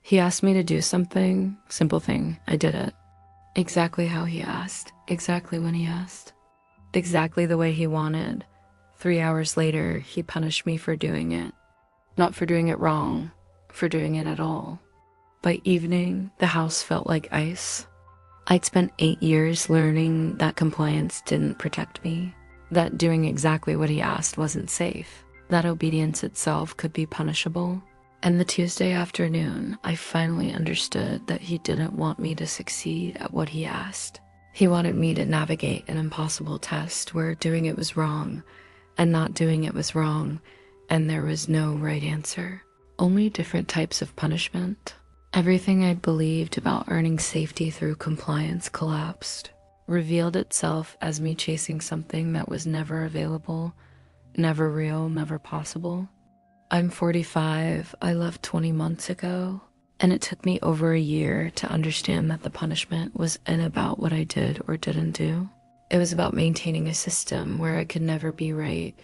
He asked me to do something, simple thing, I did it. Exactly how he asked, exactly when he asked, exactly the way he wanted. 3 hours later, he punished me for doing it. Not for doing it wrong, for doing it at all. By evening, the house felt like ice. I'd spent 8 years learning that compliance didn't protect me, that doing exactly what he asked wasn't safe, that obedience itself could be punishable. And the Tuesday afternoon, I finally understood that he didn't want me to succeed at what he asked. He wanted me to navigate an impossible test where doing it was wrong and not doing it was wrong, and there was no right answer. Only different types of punishment. Everything I'd believed about earning safety through compliance collapsed, revealed itself as me chasing something that was never available, never real, never possible. I'm 45, I left 20 months ago, and it took me over a year to understand that the punishment wasn't about what I did or didn't do. It was about maintaining a system where I could never be right,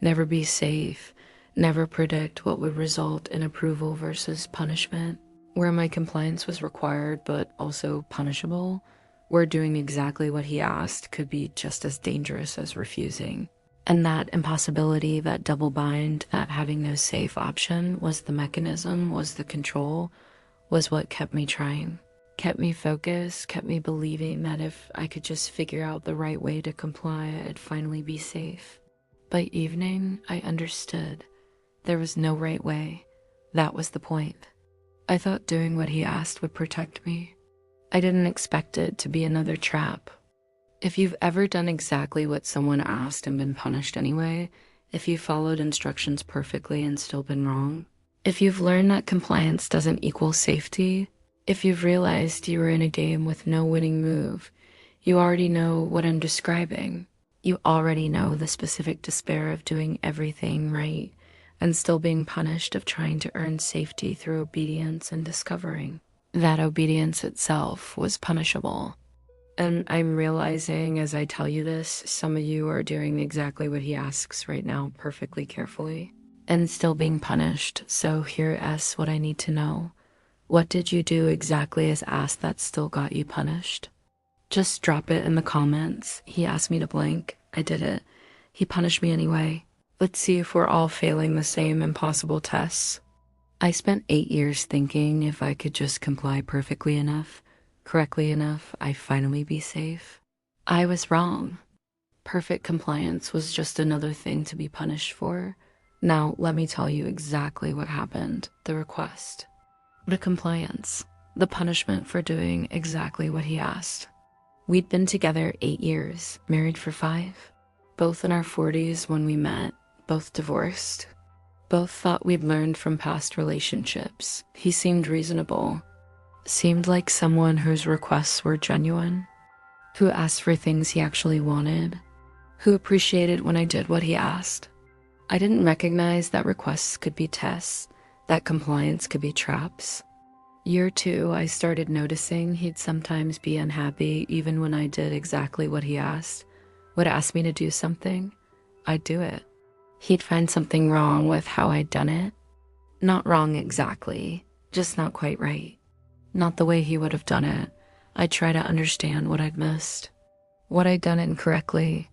never be safe, never predict what would result in approval versus punishment, where my compliance was required but also punishable, where doing exactly what he asked could be just as dangerous as refusing. And that impossibility, that double bind, that having no safe option was the mechanism, was the control, was what kept me trying, kept me focused, kept me believing that if I could just figure out the right way to comply, I'd finally be safe. By evening, I understood. There was no right way. That was the point. I thought doing what he asked would protect me. I didn't expect it to be another trap. If you've ever done exactly what someone asked and been punished anyway, if you followed instructions perfectly and still been wrong, if you've learned that compliance doesn't equal safety, if you've realized you were in a game with no winning move, you already know what I'm describing. You already know the specific despair of doing everything right and still being punished of trying to earn safety through obedience and discovering that obedience itself was punishable. And I'm realizing as I tell you this, some of you are doing exactly what he asks right now perfectly carefully and still being punished. So here's what I need to know. What did you do exactly as asked that still got you punished? Just drop it in the comments. He asked me to blank. I did it. He punished me anyway. Let's see if we're all failing the same impossible tests. I spent 8 years thinking if I could just comply perfectly enough, correctly enough, I'd finally be safe. I was wrong. Perfect compliance was just another thing to be punished for. Now, let me tell you exactly what happened. The request. The compliance. The punishment for doing exactly what he asked. We'd been together 8 years, married for 5. Both in our 40s when we met, both divorced. Both thought we'd learned from past relationships. He seemed reasonable. Seemed like someone whose requests were genuine. Who asked for things he actually wanted. Who appreciated when I did what he asked. I didn't recognize that requests could be tests, that compliance could be traps. Year 2, I started noticing he'd sometimes be unhappy even when I did exactly what he asked. Would ask me to do something, I'd do it. He'd find something wrong with how I'd done it. Not wrong exactly, just not quite right. Not the way he would have done it. I'd try to understand what I'd missed, what I'd done incorrectly.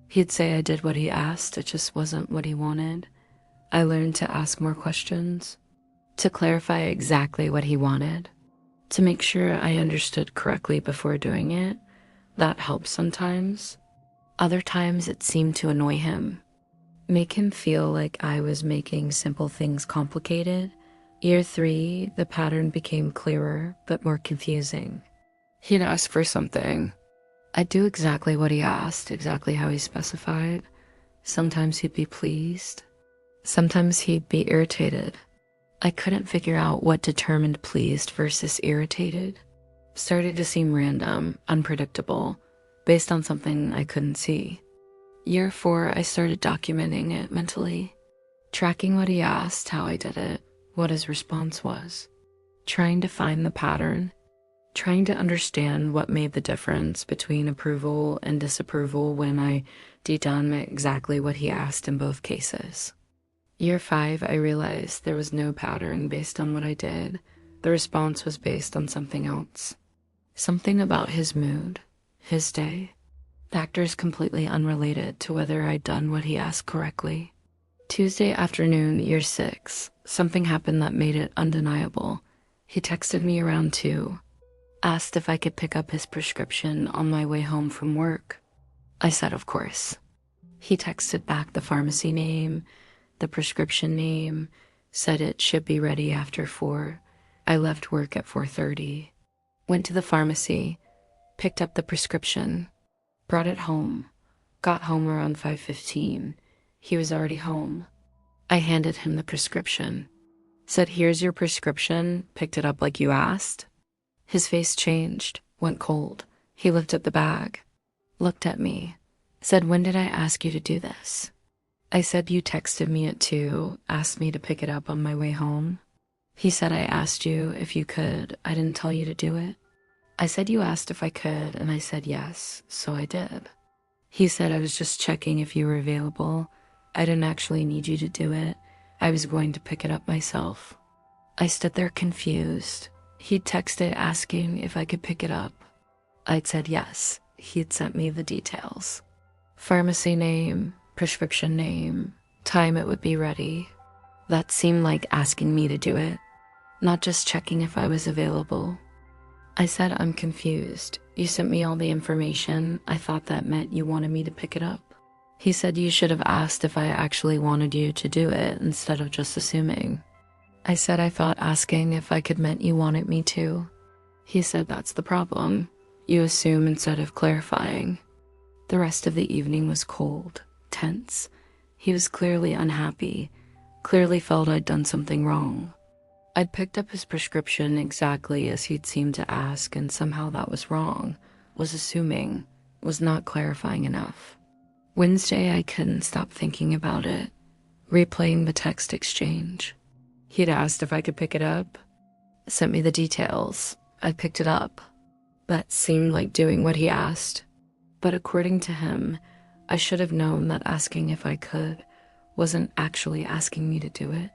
He'd say I did what he asked, it just wasn't what he wanted. I learned to ask more questions, to clarify exactly what he wanted, to make sure I understood correctly before doing it. That helped sometimes. Other times it seemed to annoy him, make him feel like I was making simple things complicated. Year 3, the pattern became clearer, but more confusing. He'd ask for something. I'd do exactly what he asked, exactly how he specified. Sometimes he'd be pleased. Sometimes he'd be irritated. I couldn't figure out what determined pleased versus irritated. Started to seem random, unpredictable, based on something I couldn't see. Year 4, I started documenting it mentally. Tracking what he asked, how I did it, what his response was. Trying to find the pattern. Trying to understand what made the difference between approval and disapproval when I done exactly what he asked in both cases. Year 5, I realized there was no pattern based on what I did, The response was based on something else. Something about his mood, his day. Factors completely unrelated to whether I'd done what he asked correctly. Tuesday afternoon, year 6, something happened that made it undeniable. He texted me around 2, asked if I could pick up his prescription on my way home from work. I said of course. He texted back the pharmacy name, the prescription name, said it should be ready after 4. I left work at 4:30. Went to the pharmacy, picked up the prescription, brought it home, got home around 5:15. He was already home. I handed him the prescription, said, "Here's your prescription, picked it up like you asked." His face changed, went cold. He lifted the bag, looked at me, said, "When did I ask you to do this?" I said, "You texted me at 2, asked me to pick it up on my way home." He said, "I asked you if you could. I didn't tell you to do it." I said, "You asked if I could," and I said yes, so I did. He said, "I was just checking if you were available. I didn't actually need you to do it. I was going to pick it up myself." I stood there confused. He'd texted asking if I could pick it up. I'd said yes. He'd sent me the details. Pharmacy name, prescription name, time it would be ready. That seemed like asking me to do it, not just checking if I was available. I said, "I'm confused. You sent me all the information. I thought that meant you wanted me to pick it up." He said, "You should have asked if I actually wanted you to do it instead of just assuming." I said, "I thought asking if I could meant you wanted me to." He said, "That's the problem. You assume instead of clarifying." The rest of the evening was cold, tense. He was clearly unhappy, clearly felt I'd done something wrong. I'd picked up his prescription exactly as he'd seemed to ask, and somehow that was wrong, was assuming, was not clarifying enough. Wednesday, I couldn't stop thinking about it, replaying the text exchange. He'd asked if I could pick it up, sent me the details. I picked it up. That seemed like doing what he asked. But according to him, I should have known that asking if I could wasn't actually asking me to do it.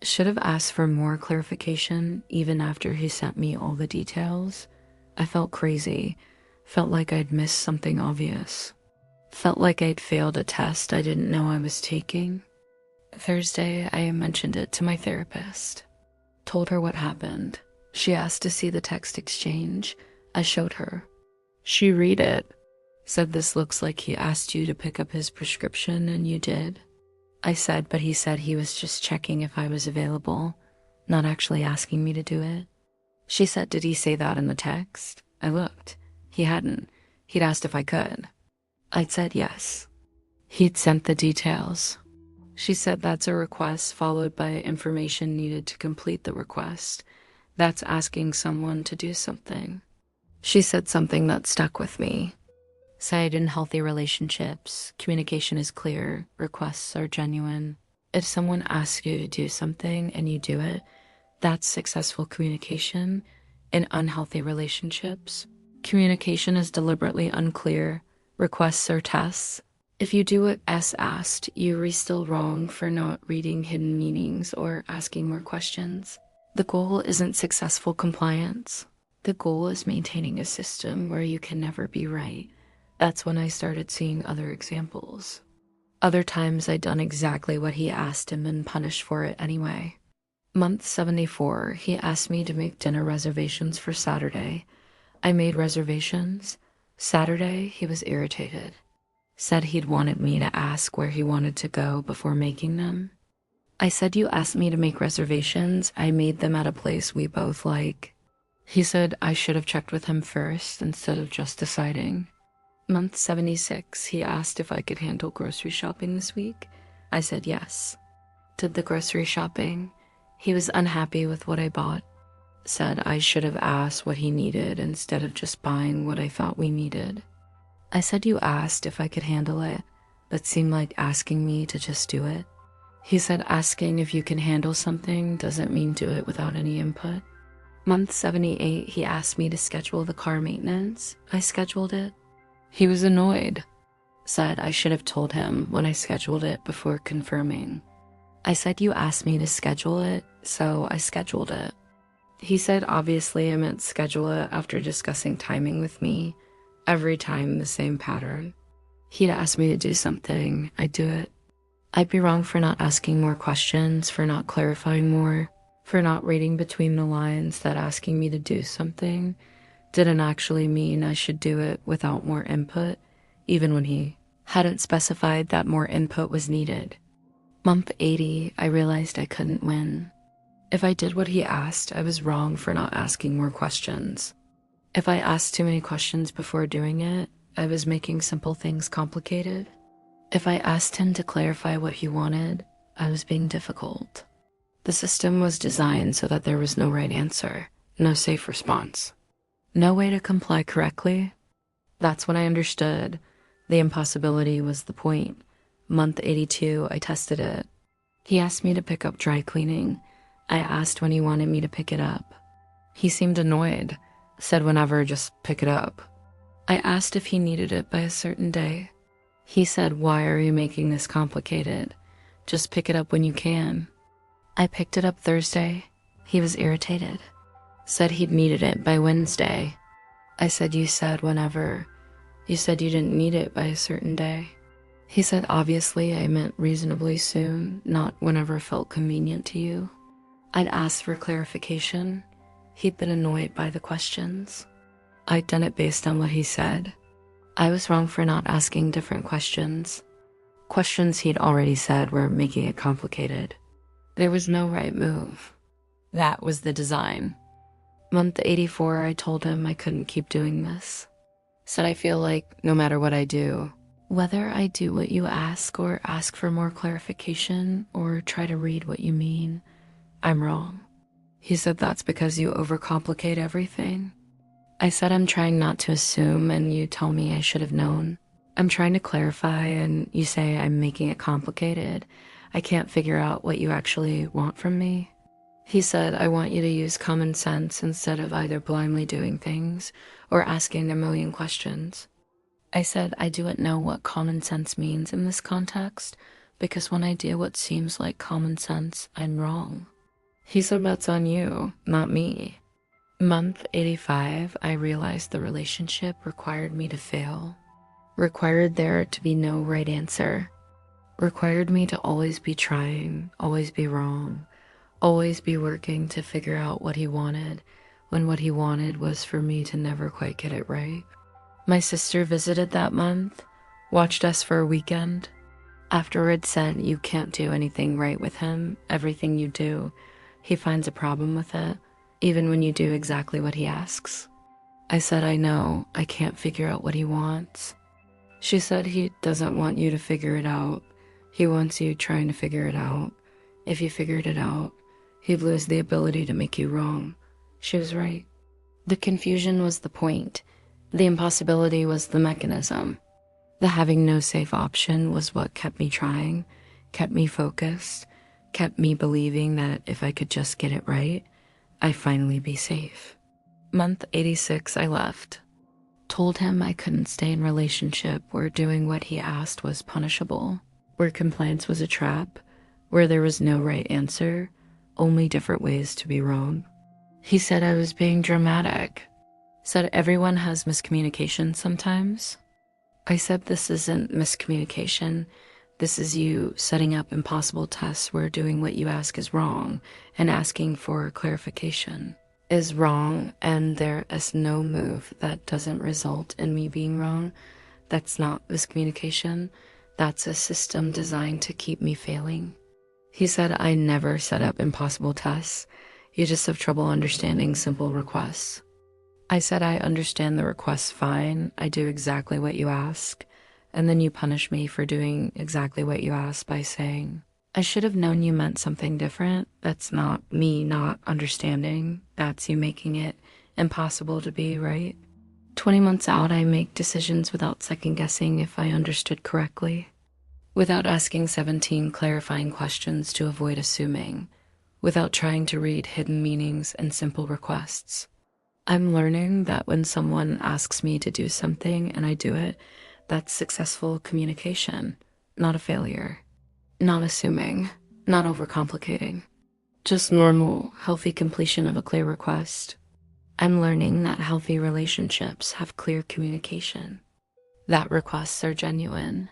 Should have asked for more clarification even after he sent me all the details. I felt crazy, felt like I'd missed something obvious. Felt like I'd failed a test I didn't know I was taking. Thursday, I mentioned it to my therapist. Told her what happened. She asked to see the text exchange. I showed her. She read it. Said, "This looks like he asked you to pick up his prescription and you did." I said, "But he said he was just checking if I was available, not actually asking me to do it." She said, "Did he say that in the text?" I looked. He hadn't. He'd asked if I could. I'd said yes. He'd sent the details. She said, "That's a request followed by information needed to complete the request. That's asking someone to do something." She said something that stuck with me. Said, "In healthy relationships, communication is clear, requests are genuine. If someone asks you to do something and you do it, that's successful communication. In unhealthy relationships, communication is deliberately unclear, requests are tests. If you do it as asked, you're still wrong for not reading hidden meanings or asking more questions. The goal isn't successful compliance. The goal is maintaining a system where you can never be right." That's when I started seeing other examples. Other times I'd done exactly what he asked and been punished for it anyway. Month 74, he asked me to make dinner reservations for Saturday. I made reservations. Saturday, he was irritated. Said he'd wanted me to ask where he wanted to go before making them. I said, "You asked me to make reservations. I made them at a place we both like." He said I should have checked with him first instead of just deciding. Month 76, he asked if I could handle grocery shopping this week. I said yes. Did the grocery shopping. He was unhappy with what I bought. Said I should have asked what he needed instead of just buying what I thought we needed. I said, "You asked if I could handle it, but seemed like asking me to just do it." He said asking if you can handle something doesn't mean do it without any input. Month 78, he asked me to schedule the car maintenance. I scheduled it. He was annoyed. Said I should have told him when I scheduled it before confirming. I said, "You asked me to schedule it, so I scheduled it." He said obviously I meant schedule it after discussing timing with me. Every time the same pattern. He'd ask me to do something, I'd do it. I'd be wrong for not asking more questions, for not clarifying more, for not reading between the lines that asking me to do something didn't actually mean I should do it without more input, even when he hadn't specified that more input was needed. Month 80, I realized I couldn't win. If I did what he asked, I was wrong for not asking more questions. If I asked too many questions before doing it, I was making simple things complicated. If I asked him to clarify what he wanted, I was being difficult. The system was designed so that there was no right answer, no safe response, no way to comply correctly. That's when I understood the impossibility was the point. Month 82, I tested it. He asked me to pick up dry cleaning. I asked when he wanted me to pick it up. He seemed annoyed, said whenever, just pick it up. I asked if he needed it by a certain day. He said, why are you making this complicated? Just pick it up when you can. I picked it up Thursday. He was irritated. Said he'd needed it by Wednesday. I said, you said whenever. You said you didn't need it by a certain day. He said, obviously I meant reasonably soon, not whenever felt convenient to you. I'd asked for clarification. He'd been annoyed by the questions. I'd done it based on what he said. I was wrong for not asking different questions. Questions he'd already said were making it complicated. There was no right move. That was the design. Month 84, I told him I couldn't keep doing this. Said I feel like no matter what I do, whether I do what you ask or ask for more clarification or try to read what you mean, I'm wrong. He said that's because you overcomplicate everything. I said I'm trying not to assume and you tell me I should have known. I'm trying to clarify and you say I'm making it complicated. I can't figure out what you actually want from me. He said I want you to use common sense instead of either blindly doing things or asking a million questions. I said I don't know what common sense means in this context because when I do what seems like common sense, I'm wrong. He said that's on you, not me. Month 85, I realized the relationship required me to fail, required there to be no right answer, required me to always be trying, always be wrong, always be working to figure out what he wanted, when what he wanted was for me to never quite get it right. My sister visited that month, watched us for a weekend. Afterward said you can't do anything right with him. Everything you do, he finds a problem with it, even when you do exactly what he asks. I said I know, I can't figure out what he wants. She said he doesn't want you to figure it out. He wants you trying to figure it out. If you figured it out, he'd lose the ability to make you wrong. She was right. The confusion was the point. The impossibility was the mechanism. The having no safe option was what kept me trying, kept me focused, kept me believing that if I could just get it right, I'd finally be safe. Month 86, I left. Told him I couldn't stay in relationship where doing what he asked was punishable, where compliance was a trap, where there was no right answer, only different ways to be wrong. He said I was being dramatic, said everyone has miscommunication sometimes. I said this isn't miscommunication. This is you setting up impossible tests where doing what you ask is wrong and asking for clarification is wrong, and there is no move that doesn't result in me being wrong. That's not miscommunication. That's a system designed to keep me failing. He said I never set up impossible tests. You just have trouble understanding simple requests. I said I understand the requests fine. I do exactly what you ask. And then you punish me for doing exactly what you asked by saying, I should have known you meant something different. That's not me not understanding. That's you making it impossible to be right. 20 months out, I make decisions without second guessing if I understood correctly, without asking 17 clarifying questions to avoid assuming, without trying to read hidden meanings and simple requests. I'm learning that when someone asks me to do something and I do it, that's successful communication, not a failure, not assuming, not overcomplicating. Just normal, healthy completion of a clear request. I'm learning that healthy relationships have clear communication, that requests are genuine,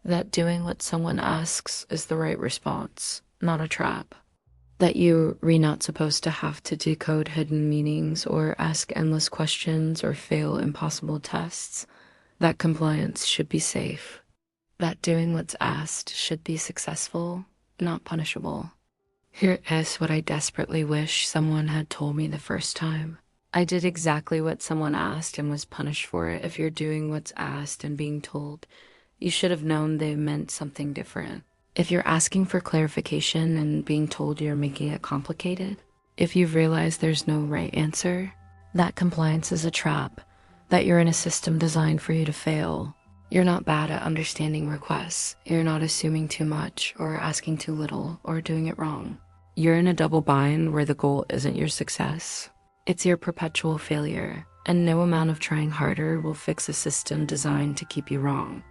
that doing what someone asks is the right response, not a trap, that you're not supposed to have to decode hidden meanings or ask endless questions or fail impossible tests, that compliance should be safe, that doing what's asked should be successful, not punishable. Here is what I desperately wish someone had told me the first time. I did exactly what someone asked and was punished for it. If you're doing what's asked and being told, you should have known they meant something different. If you're asking for clarification and being told you're making it complicated, if you've realized there's no right answer, that compliance is a trap, that you're in a system designed for you to fail. You're not bad at understanding requests. You're not assuming too much or asking too little or doing it wrong. You're in a double bind where the goal isn't your success. It's your perpetual failure, and no amount of trying harder will fix a system designed to keep you wrong.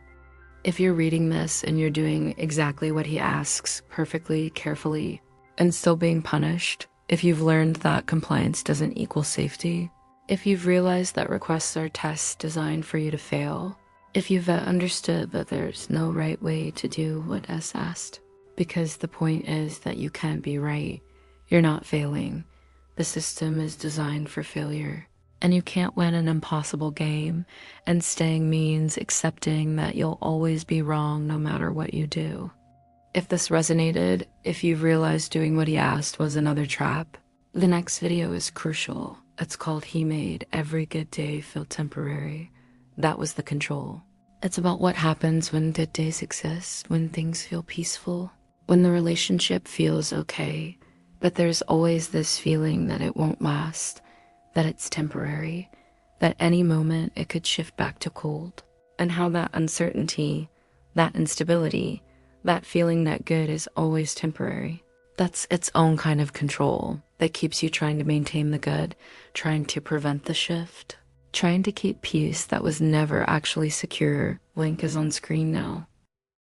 If you're reading this and you're doing exactly what he asks, perfectly, carefully, and still being punished, if you've learned that compliance doesn't equal safety, if you've realized that requests are tests designed for you to fail, if you've understood that there's no right way to do what is asked, because the point is that you can't be right, you're not failing. The system is designed for failure, and you can't win an impossible game, and staying means accepting that you'll always be wrong no matter what you do. If this resonated, if you've realized doing what he asked was another trap, the next video is crucial. It's called He Made Every Good Day Feel Temporary. That was the control. It's about what happens when good days exist, when things feel peaceful, when the relationship feels okay, but there's always this feeling that it won't last, that it's temporary, that any moment it could shift back to cold, and how that uncertainty, that instability, that feeling that good is always temporary. That's its own kind of control that keeps you trying to maintain the good, trying to prevent the shift, trying to keep peace that was never actually secure. Link is on screen now.